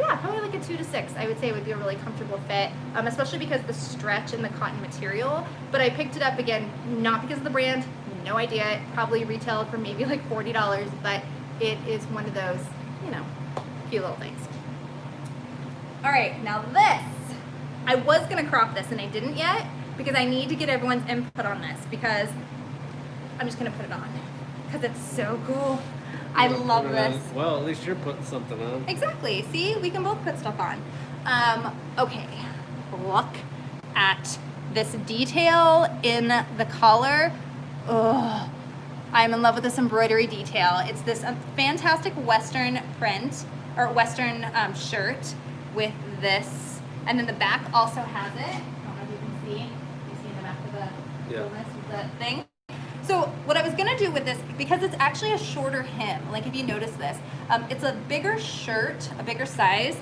Yeah, probably like a 2 to 6. I would say it would be a really comfortable fit, especially because of the stretch in the cotton material. But I picked it up again, not because of the brand, no idea. It probably retailed for maybe like $40, but it is one of those, you know, cute little things. All right, now this, I was gonna crop this and I didn't yet because I need to get everyone's input on this because I'm just gonna put it on because it's so cool. I love this. Well, at least you're putting something on. Exactly. See, we can both put stuff on. Okay, look at this detail in the collar. Oh, I'm in love with this embroidery detail. It's this fantastic Western print or Western shirt with this, and then the back also has it. I don't know if you can see. You see in the back of the fullness of the thing. So what I was gonna do with this, because it's actually a shorter hem, like if you notice this, it's a bigger shirt, a bigger size.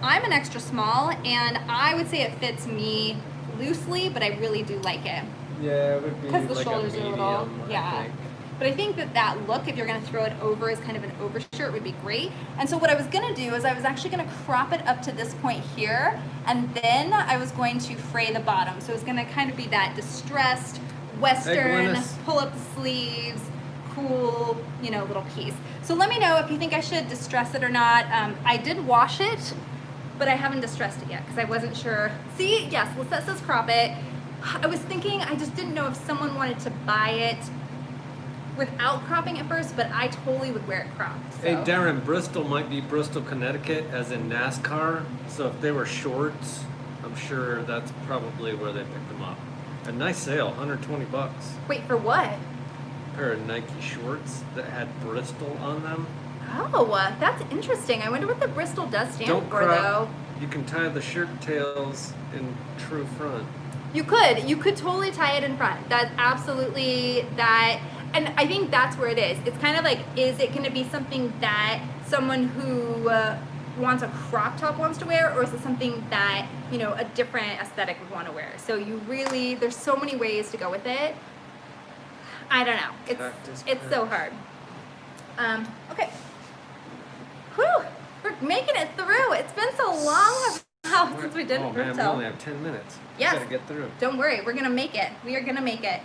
I'm an extra small, and I would say it fits me loosely, but I really do like it. Yeah, it would be because the like shoulders a medium, are little. Yeah. I think. But I think that look, if you're gonna throw it over as kind of an overshirt, would be great. And so what I was gonna do is I was actually gonna crop it up to this point here, and then I was going to fray the bottom. So it's gonna kind of be that distressed, Western, pull up the sleeves, cool, you know, little piece. So let me know if you think I should distress it or not. I did wash it, but I haven't distressed it yet because I wasn't sure. See, yes, Lisette says crop it. I was thinking, I just didn't know if someone wanted to buy it without cropping it first, but I totally would wear it cropped. So. Hey, Darren, Bristol might be Bristol, Connecticut, as in NASCAR. So if they were shorts, I'm sure that's probably where they picked them up. A nice sale, $120. Wait, for what? A pair of Nike shorts that had Bristol on them. Oh, that's interesting. I wonder what the Bristol does stand Don't for, crop. though. You can tie the shirt tails in true front. You could totally tie it in front. That's absolutely that. And I think that's where it is. It's kind of like, is it going to be something that someone who wants a crop top wants to wear, or is it something that, you know, a different aesthetic would want to wear? So you really, there's so many ways to go with it. I don't know. It's so hard. Okay. Whew, we're making it through. It's been so long since we did Thrift man, we only have 10 minutes. Yes. We gotta get through. Don't worry, we're gonna make it. We are gonna make it.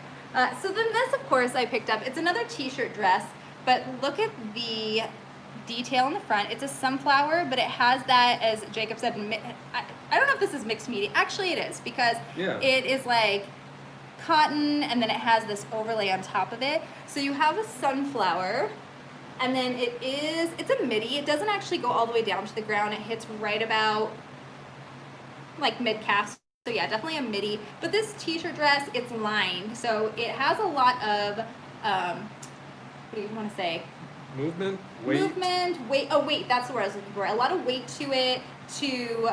So then this, of course, I picked up. It's another t-shirt dress, but look at the detail in the front. It's a sunflower, but it has that, as Jacob said, I don't know if this is mixed media. Actually, it is, because it is like cotton, and then it has this overlay on top of it. So you have a sunflower, and then it's a midi. It doesn't actually go all the way down to the ground. It hits right about like mid-calf. So yeah, definitely a midi. But this t-shirt dress, it's lined. So it has a lot of, what do you want to say? Movement, weight. Oh, weight, that's the word I was looking for. A lot of weight to it, to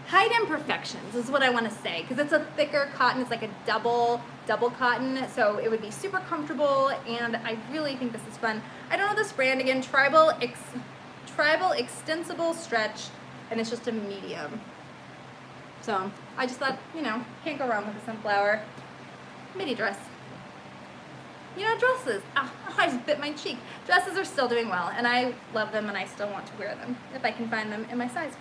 hide imperfections is what I want to say, because it's a thicker cotton. It's like a double cotton, so it would be super comfortable, and I really think this is fun. I don't know this brand again. Tribal Extensible Stretch, and it's just a medium. So I just thought, you know, can't go wrong with a sunflower midi dress. You know, dresses. Oh, I just bit my cheek. Dresses are still doing well, and I love them, and I still want to wear them if I can find them in my size.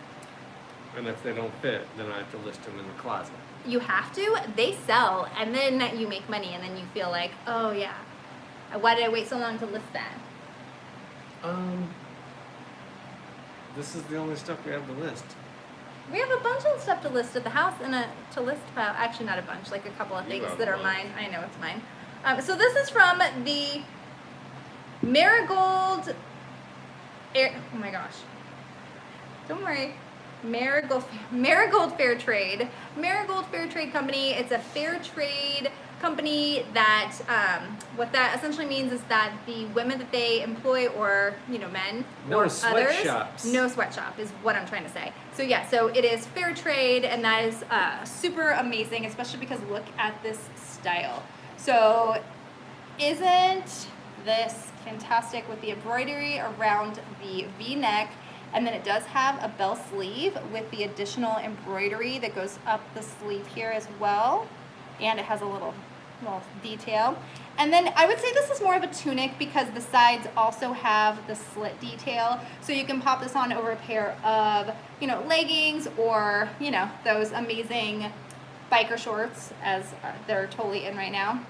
And if they don't fit, then I have to list them in the closet. You have to. They sell, and then you make money, and then you feel like, oh yeah, why did I wait so long to list that? This is the only stuff we have to list. We have a bunch of stuff to list at the house and a to list pile. Actually, not a bunch, like a couple of things that are mine. I know it's mine. So this is from the Marigold. Oh my gosh! Don't worry. Marigold Fair Trade. Marigold Fair Trade Company. It's a fair trade company that what that essentially means is that the women that they employ, or you know, men or others, no sweatshop is what I'm trying to say. So yeah, so it is fair trade, and that is super amazing, especially because look at this style. So isn't this fantastic with the embroidery around the V-neck? And then it does have a bell sleeve with the additional embroidery that goes up the sleeve here as well. And it has a little detail. And then I would say this is more of a tunic, because the sides also have the slit detail. So you can pop this on over a pair of, you know, leggings, or, you know, those amazing biker shorts, as they're totally in right now.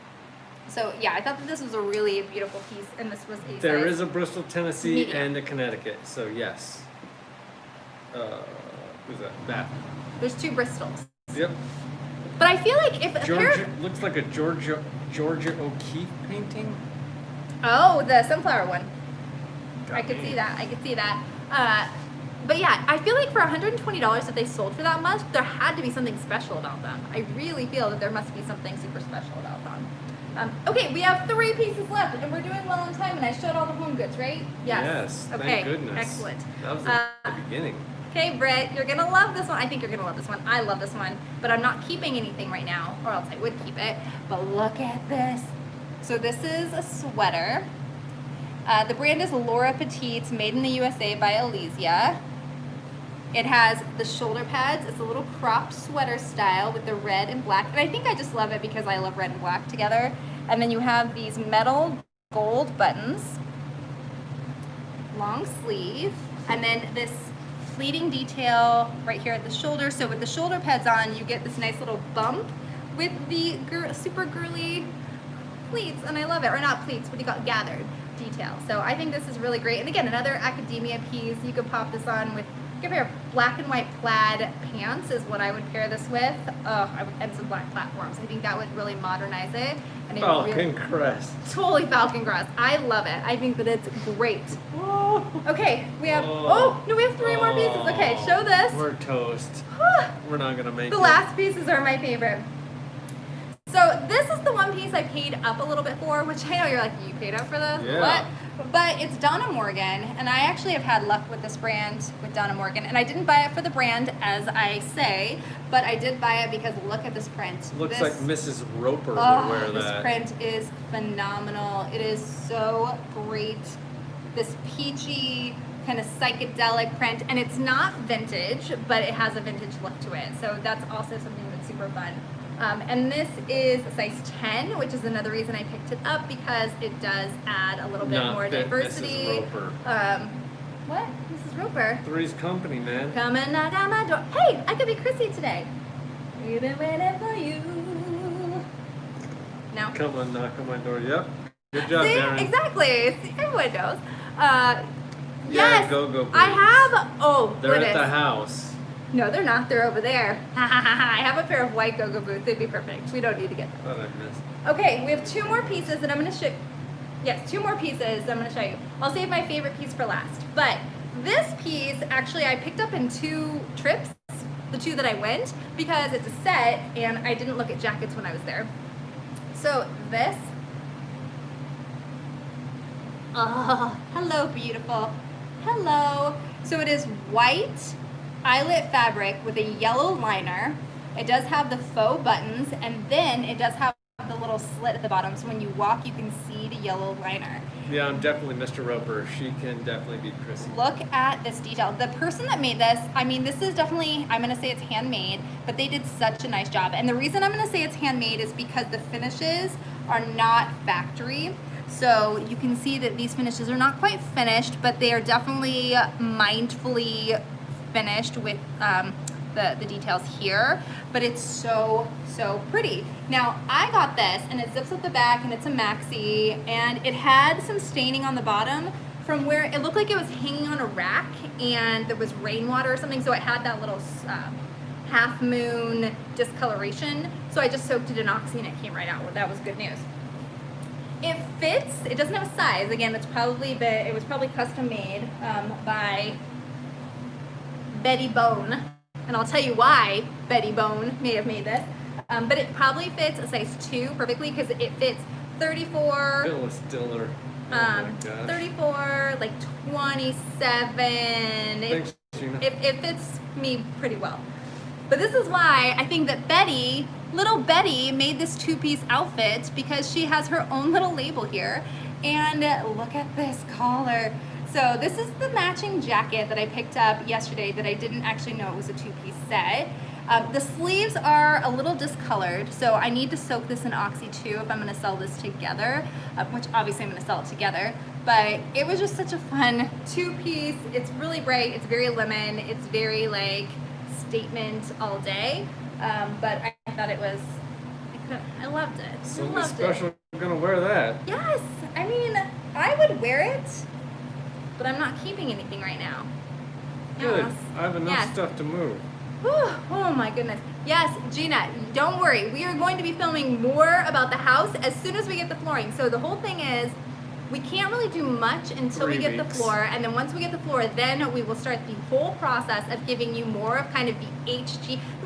So yeah, I thought that this was a really beautiful piece, and this was a There size is a Bristol, Tennessee, medium. and a Connecticut, so yes. Who's that? That. There's 2 Bristols. Yep. But I feel like if a pair looks like a Georgia O'Keeffe painting. Oh, the sunflower one. Got I could me. see that. I could see that. But yeah, I feel like for $120 that they sold for that much, there had to be something special about them. I really feel that there must be something super special about them. Okay, we have 3 pieces left, and we're doing well on time, and I showed all the home goods, right? Yes. Okay, Thank goodness. Excellent. That was the beginning. Okay, Britt, you're going to love this one. I think you're going to love this one. I love this one, but I'm not keeping anything right now, or else I would keep it. But look at this. So this is a sweater. The brand is Laura Petite's, made in the USA by Elysia. It has the shoulder pads. It's a little cropped sweater style with the red and black. And I think I just love it because I love red and black together. And then you have these metal gold buttons, long sleeve, and then this pleating detail right here at the shoulder. So with the shoulder pads on, you get this nice little bump with the super girly pleats, and I love it. Or not pleats, what do you call it? Gathered detail. So I think this is really great. And again, another academia piece. You could pop this on with, you could pair black and white plaid pants is what I would pair this with. And some black platforms. I think that would really modernize it. And Falcon crest. Totally falcon crest. I love it. I think that it's great. Okay, we have, we have 3 more pieces. Okay, show this. We're toast. We're not gonna make it. The last pieces are my favorite. So this is the one piece I paid up a little bit for, which I know you're like, you paid up for this? Yeah. What? But it's Donna Morgan, and I actually have had luck with this brand, with Donna Morgan, and I didn't buy it for the brand, as I say, but I did buy it because look at this print. Looks like Mrs. Roper would wear that. This print is phenomenal. It is so great. This peachy kind of psychedelic print, and it's not vintage, but it has a vintage look to it. So that's also something that's super fun. And this is a size 10, which is another reason I picked it up, because it does add a little bit more diversity. Mrs. Roper. What? Mrs. Roper? Three's Company, man. Come and knock on my door. Hey, I could be Chrissy today. We've been waiting for you. No. Come and knock on my door. Yep. Good job, See? Darren. Exactly. See, everyone knows. Yeah, yes. go. Boots. I have. Oh, They're goodness. at the house. No, they're not. They're over there. I have a pair of white go-go boots. They'd be perfect. We don't need to get them. Thought I missed. Okay, we have 2 more pieces that I'm going to show. Yes, 2 more pieces that I'm going to show you. I'll save my favorite piece for last. But this piece, actually, I picked up in 2 trips, the 2 that I went, because it's a set, and I didn't look at jackets when I was there. So this. Oh, hello, beautiful. Hello. So it is white eyelet fabric with a yellow liner. It does have the faux buttons, and then it does have the little slit at the bottom, so when you walk you can see the yellow liner. Yeah, I'm definitely Mr. Roper. She can definitely be Chrissy. Look at this detail. The person that made this, I mean, this is definitely, I'm going to say it's handmade, but they did such a nice job. And the reason I'm going to say it's handmade is because the finishes are not factory. So you can see that these finishes are not quite finished, but they are definitely mindfully finished with the details here, but it's so pretty. Now I got this, and it zips up the back, and it's a maxi, and it had some staining on the bottom from where it looked like it was hanging on a rack and there was rainwater or something, so it had that little half moon discoloration. So I just soaked it in Oxy and it came right out. Well, that was good news. It fits. It doesn't have a size. Again, it was probably custom made by Betty Bone. And I'll tell you why Betty Bone may have made this. But it probably fits a size 2 perfectly, because it fits 34. Phyllis Diller. Oh my gosh. 34, like 27. Thanks, Gina. It fits me pretty well. But this is why I think that little Betty made this 2-piece outfit, because she has her own little label here. And look at this collar. So this is the matching jacket that I picked up yesterday that I didn't actually know it was a 2-piece set. The sleeves are a little discolored, so I need to soak this in Oxy too if I'm going to sell this together, which obviously I'm going to sell it together. But it was just such a fun 2-piece. It's really bright. It's very lemon. It's very like statement all day. But I thought it was, I loved it. Something special. I'm going to wear that. Yes. I mean, I would wear it, but I'm not keeping anything right now. Good. Yes. I have enough stuff to move. Oh my goodness. Yes, Gina, don't worry. We are going to be filming more about the house as soon as we get the flooring. So the whole thing is, we can't really do much until we get the floor, and then once we get the floor, then we will start the whole process of giving you more of kind of the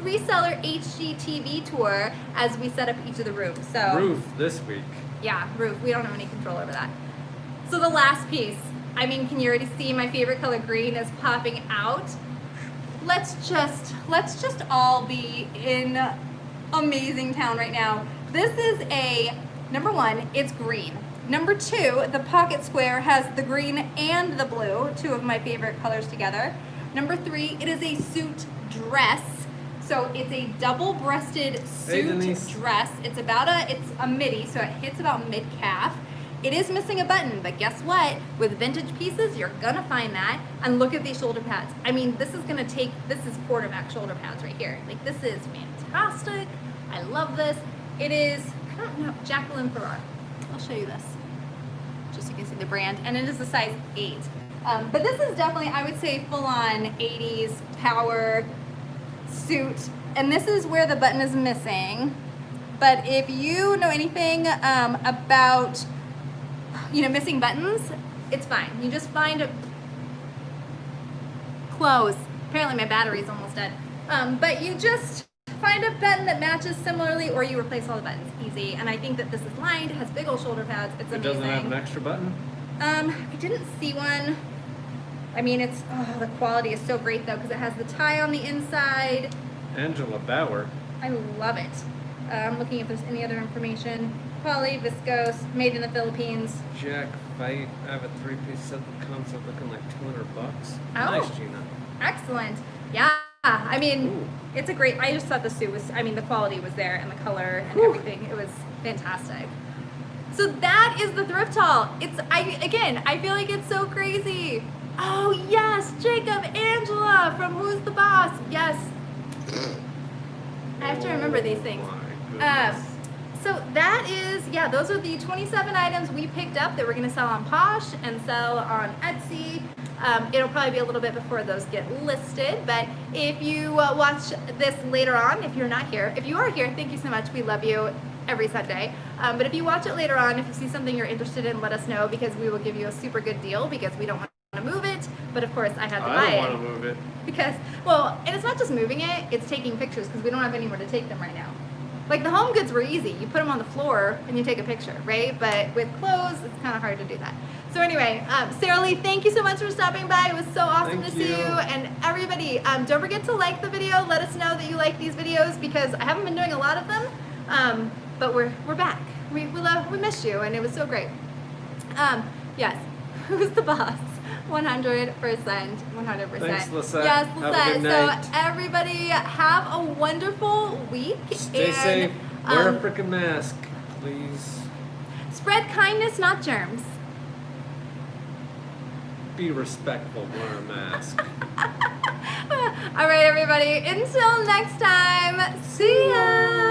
reseller HGTV tour as we set up each of the rooms. So roof this week. Yeah, roof. We don't have any control over that. So the last piece, I mean, can you already see my favorite color green is popping out? Let's just all be in amazing town right now. This is number 1, it's green. Number 2, the pocket square has the green and the blue, 2 of my favorite colors together. Number 3, it is a suit dress. So it's a double-breasted suit dress. It's a midi, so it hits about mid-calf. It is missing a button, but guess what? With vintage pieces, you're gonna find that. And look at these shoulder pads. I mean, this is quarterback shoulder pads right here. Like, this is fantastic. I love this. It is, I don't know, Jacqueline Farrar. I'll show you this, just so you can see the brand. And it is a size 8. But this is definitely, I would say, full-on 80s power suit. And this is where the button is missing. But if you know anything about missing buttons, it's fine. You just find close. Apparently my battery's almost dead. But you just find a button that matches similarly, or you replace all the buttons. Easy. And I think that this is lined, has big old shoulder pads. It's amazing. It doesn't have an extra button? I didn't see one. I mean, the quality is so great though, because it has the tie on the inside. Angela Bauer. I love it. I'm looking if there's any other information. Poly, viscose, made in the Philippines. Jack Fight. I have a 3-piece set that comes up looking like $200. Oh. Nice, Gina. Excellent. Yeah. I mean, Ooh. it's a great, I just thought the suit was, I mean, the quality was there and the color and Whew. everything. It was fantastic. So that is the thrift haul. I feel like it's so crazy. Oh yes, Jacob, Angela from Who's the Boss. Yes. I have to remember these things. Oh my goodness. So that is, yeah, those are the 27 items we picked up that we're going to sell on Posh and sell on Etsy. It'll probably be a little bit before those get listed, but if you watch this later on, if you're not here, if you are here, thank you so much. We love you every Sunday. But if you watch it later on, if you see something you're interested in, let us know because we will give you a super good deal because we don't want to move it. But of course, I had to buy it. I don't want to move it. Because, well, and it's not just moving it, it's taking pictures because we don't have anywhere to take them right now. Like the home goods were easy. You put them on the floor and you take a picture, right? But with clothes, it's kind of hard to do that. So anyway, Sarah Lee, thank you so much for stopping by. It was so awesome to see you. And everybody, don't forget to like the video. Let us know that you like these videos because I haven't been doing a lot of them, but we're back. We missed you, and it was so great. Yes, Who's the Boss? 100%, 100%. Thanks, Lisette. Yes, Have a Lisette. good night. So everybody have a wonderful week. Stay and, safe. Wear a freaking mask, please. Spread kindness, not germs. Be respectful. Wear a mask. All right, everybody. Until next time. See ya.